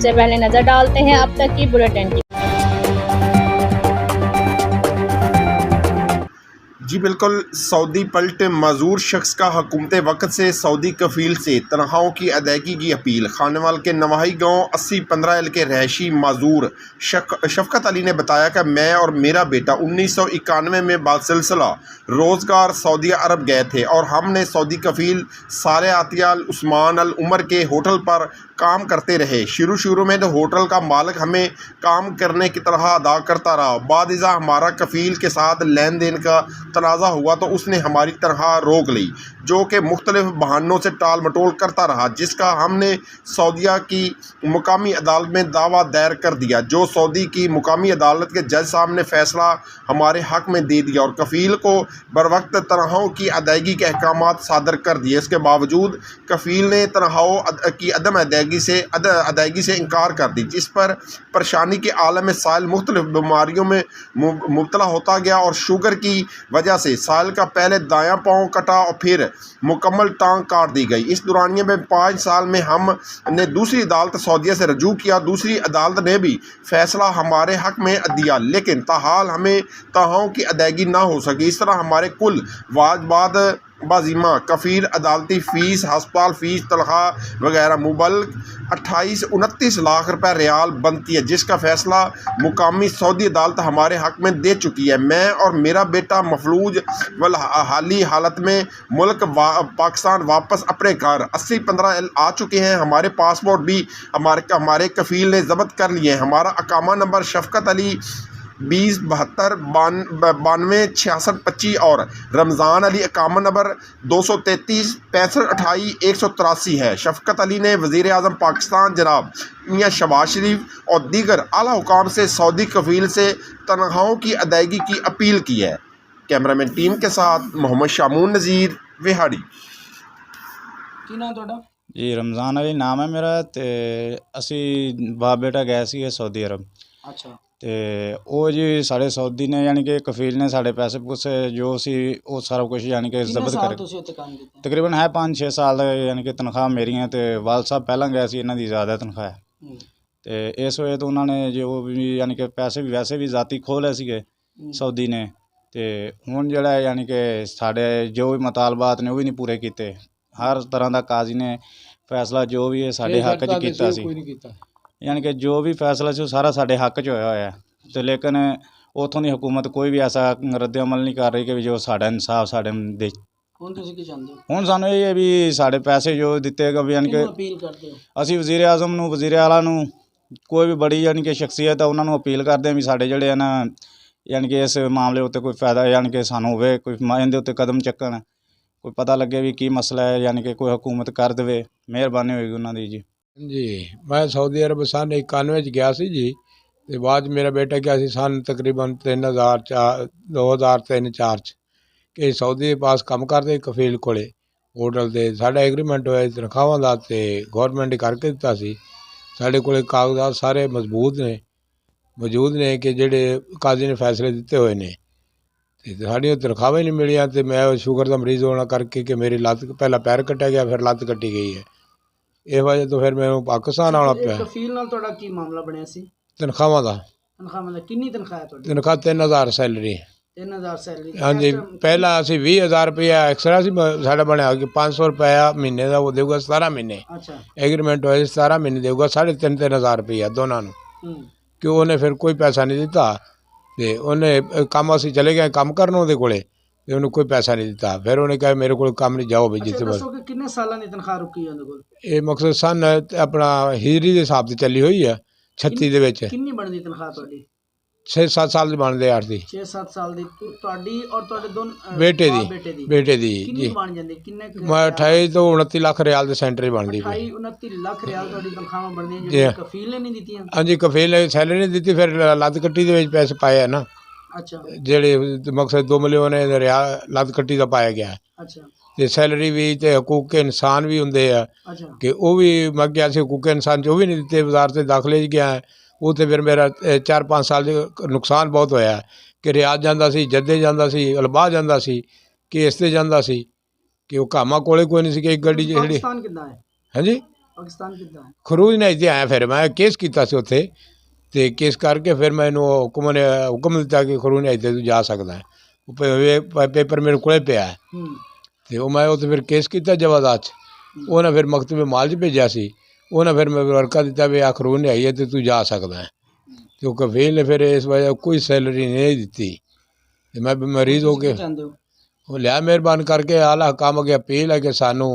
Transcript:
सबसे पहले नजर डालते हैं अब तक की बुलेटिन की। जी बिल्कुल, सऊदी पलटे मजूर शख्स का हुकूमत वक्त से सऊदी कफ़ील से तनख्वाहों की अदायगी की अपील। खानेवाल के नवाही गाँव 80-15 के रहायशी मजूर शफकत अली ने बताया कि मैं और मेरा बेटा 1991 में बासिलसिला रोज़गार सऊदी अरब गए थे और हमने सऊदी कफ़ील सारे आतिया उस्मान अल उमर के होटल पर काम करते रहे। शुरू में तो होटल का मालिक हमें काम करने की तरह अदा करता रहा। बाद इज़ा हमारा कफ़ील के साथ लेन देन का तनाज़ा हुआ तो उसने हमारी तनख्वाह रोक ली, जो कि मुख्तलिफ बहानों से टाल मटोल करता रहा, जिसका हमने सऊदीया की मुकामी अदालत में दावा दायर कर दिया। जो सऊदी की मुकामी अदालत के जज साहब ने फ़ैसला हमारे हक़ में दे दिया और कफ़ील को बरवक्त तनख्वाहों की अदायगी के अहकाम सादर कर दिए। इसके बावजूद कफ़ील ने तनख्वाहों की अदायगी से इनकार कर दी, जिस पर परेशानी के आलम में साहिल मुख्तलिफ बीमारियों में मुब्तला होता गया और शुगर की वजह से साहिल का पहले दायां पाँव कटा और फिर मुकम्मल टांग काट दी गई। इस दौरानिए में 5 साल में हमने दूसरी अदालत सऊदीया से रजू किया। दूसरी अदालत ने भी फैसला हमारे हक़ में दिया, लेकिन ताहाल हमें तनख्वाहों की अदायगी ना हो सकी। इस तरह हमारे कुल वाजबात बाजीमा कफ़ील, अदालती फ़ीस, हस्पताल फ़ीस, तनख्वाह वगैरह मुबल्लग 28-29 लाख रुपए रियाल बनती है, जिसका फ़ैसला मुकामी सऊदी अदालत हमारे हक़ में दे चुकी है। मैं और मेरा बेटा मफलूज वल हाली हालत में मुल्क पाकिस्तान वापस अपने घर 80-15 आ चुके हैं। हमारे पासपोर्ट भी हमारे कफ़ील ने ज़ब्त कर लिए हैं। हमारा अकामा नंबर शफकत अली 20-72-92-66-25 और रमज़ान अली अकामा नंबर 233-65-28-183 है। शफकत अली ने वज़ीर आज़म पाकिस्तान जनाब मियां शहबाज शरीफ और दीगर आला हुकाम से सऊदी कफ़ील से तनख्वाहों की अदायगी की अपील की है। कैमरामैन टीम के साथ मोहम्मद शामून नज़ीर विहाड़ी। की नाम तुहाडा? जी रमज़ान अली नाम है मेरा। तो असी बाप बेटा गए सी सऊदी अरब। अच्छा। तो वो जी साढ़े सऊदी ने यानी कि कफ़ील ने साढ़े पैसे पूसे जो सी वो सारा कुछ यानी कि जब्त कर तकरीबन है 5-6 साल यानी कि तनख्वाह मेरी है। तो वाल साहब पहला गए सी, इन्हां दी ज़्यादा तनख्वाह है। तो इस वजह तो उन्होंने जो भी यानी कि पैसे भी वैसे भी ज़ाती खो ले सीगे सऊदी ने। तो हुण जिहड़ा यानी कि साढ़े जो भी मुतालबात ने वो भी नहीं पूरे कीते। हर तरह का काजी ने फैसला जो भी है साढ़े हक च कीता सी, यानी कि जो भी फैसला से सारा साढ़े हक च होया है। तो लेकिन उतों की हुकूमत कोई भी ऐसा रद्द अमल नहीं कर रही कि जो साढ़ा इंसाफ साढ़े दे। हुण सानू ये है भी साढ़े पैसे जो दिते गए यानी कि असी वज़ीर आज़म नूं वज़ीर आला नूं कोई भी बड़ी यानी कि शख्सियत है उन्होंने अपील करते हैं भी साढ़े जिहड़े है ना यानी कि इस मामले उत्ते कोई फायदा यानी कि सानू होवे कोई इहदे उत्ते कदम चक्कन, कोई पता लगे भी की मसला है, यानी कि कोई हुकूमत कर देवे, मेहरबानी होएगी उन्हां दी जी। जी मैं सऊदी अरब सन 91 गया सी जी। तो बाद मेरा बेटा गया सी सन तकरीबन 2003-4 कि सऊदी के पास काम करते कफ़ील कोले होटल से साढ़ा एग्रीमेंट होया तनख्वाहां दा ते गौरमेंट करके दिता सी। साढ़े कोले कागजात सारे मौजूद ने कि जेडे काजी ने फैसले दिते हुए ने। साड़ियाँ तनख्वाहां नहीं मिलियां। तो मैं शुगर का मरीज़ होना करके कि मेरी लत्त पहला पैर कट्टिया गया, फिर लत्त कट्टी गई है। इस वजह तो फिर मैं पाकिस्तान आना पिया। कफ़ील नाल तुहाडा की मामला बनिया सी? तनख्वाहां दा किन्नी तनख्वाह है तुहाडी? तनख्वाह 3000 सैलरी। 3000 सैलरी? हाँ जी, पहला असी 20,000 रुपया एक्सट्रा सी साढ़ा बनया कि 500 रुपया महीने का वो देगा 17 महीने। अच्छा। एग्रीमेंट होया 17 महीने देगा 3,500 रुपया दोनों नूं। क्यों उन्हें फिर कोई पैसा नहीं दिता। तो उन्हें काम असी चले गए काम करन उहदे कोले ते उन्हें कोई पैसा नहीं दिता। फिर उन्हें कहा मेरे को काम नहीं जाओ भाई जिथे बस। किन्ने सालां दी तनख्वाह रुकी है उहदे कोल? ये मकसद सन अपना हिजरी के हिसाब से चली हुई है 36 दे विच। किन्नी बनदी तनख्वाह तुहाडी? 6-7 साल दी बनदे 8 दी। 6-7 साल दी तुहाडी और तुहाडे दोनों बेटे दी किन्नी बन जांदी? किन्ने? 28 तो 29 लाख रियाल दे सेंटर ही बनदी। 28-29 लाख रियाल तुहाडी तनख्वाहां बनदियां जो कफ़ील ने नहीं दित्तियां? हाँ जी, कफ़ील ने सैलरी नहीं दी, फिर लत्त कट्टी दे विच पैसे पाए है ना। अच्छा। जेड़े मकसद 2 मिलियन रियाल लत्त कट्टी दा पाया गया। अच्छा। ते सैलरी भी ते हकूक इंसान भी हुंदे आ कि वो भी मैं गया सी हकूक इंसान जो भी नहीं दिते। वजारत दाखिले च गया वो तो फिर मेरा 4-5 साल नुकसान बहुत होया कि रियाज जांदा सी, जद्दे जांदा सी, अलबाह जांदा सी, केस ते जांदा सी कि वो कामा कोले कोई नहीं सी कि एक गड्डी जिहड़ी। पाकिस्तान किद्दां है? हाँ जी, ਪਾਕਿਸਤਾਨ ਕਿੱਦਾਂ ਖਰੂਜ ਨੇ ਇੱਥੇ ਆਇਆ, ਫਿਰ ਮੈਂ ਕੇਸ ਕੀਤਾ ਸੀ ਉੱਥੇ, ਤੇ ਕੇਸ ਕਰਕੇ ਫਿਰ ਮੈਨੂੰ ਹੁਕਮ ਦਿੱਤਾ ਕਿ ਖਰੂਜ ਨੇ ਇੱਥੇ ਤੂੰ ਜਾ ਸਕਦਾ ਹੈ। ਉਹ ਪੇਪਰ ਮੇਰੇ ਕੋਲੇ ਪਿਆ ਹੈ, ਤੇ ਉਹ ਮੈਂ ਉੱਥੇ ਫਿਰ ਕੇਸ ਕੀਤਾ ਜਵਾਦਾਤ 'ਚ। ਉਹਨਾਂ ਫਿਰ ਮਕਤੂਬੇ ਮਾਲ 'ਚ ਭੇਜਿਆ ਸੀ, ਉਹਨਾਂ ਫਿਰ ਮੈਂ ਵਰਕਾ ਦਿੱਤਾ ਵੀ ਆ ਖਰੂਜ ਨੇ ਆਈ ਹੈ ਤੇ ਤੂੰ ਜਾ ਸਕਦਾ ਹੈ। ਤੇ ਉਹ ਕਫੀਲ ਨੇ ਫਿਰ ਇਸ ਵਜ੍ਹਾ ਕੋਈ ਸੈਲਰੀ ਨਹੀਂ ਦਿੱਤੀ, ਤੇ ਮੈਂ ਮਰੀਜ਼ ਹੋ ਕੇ ਚਾਹੁੰਦੇ ਹੋ ਉਹ ਲਿਆ ਮਿਹਰਬਾਨ ਕਰਕੇ ਆਲਾ ਹਕਾਮ ਅੱਗੇ ਅਪੀਲ ਹੈ ਕਿ ਸਾਨੂੰ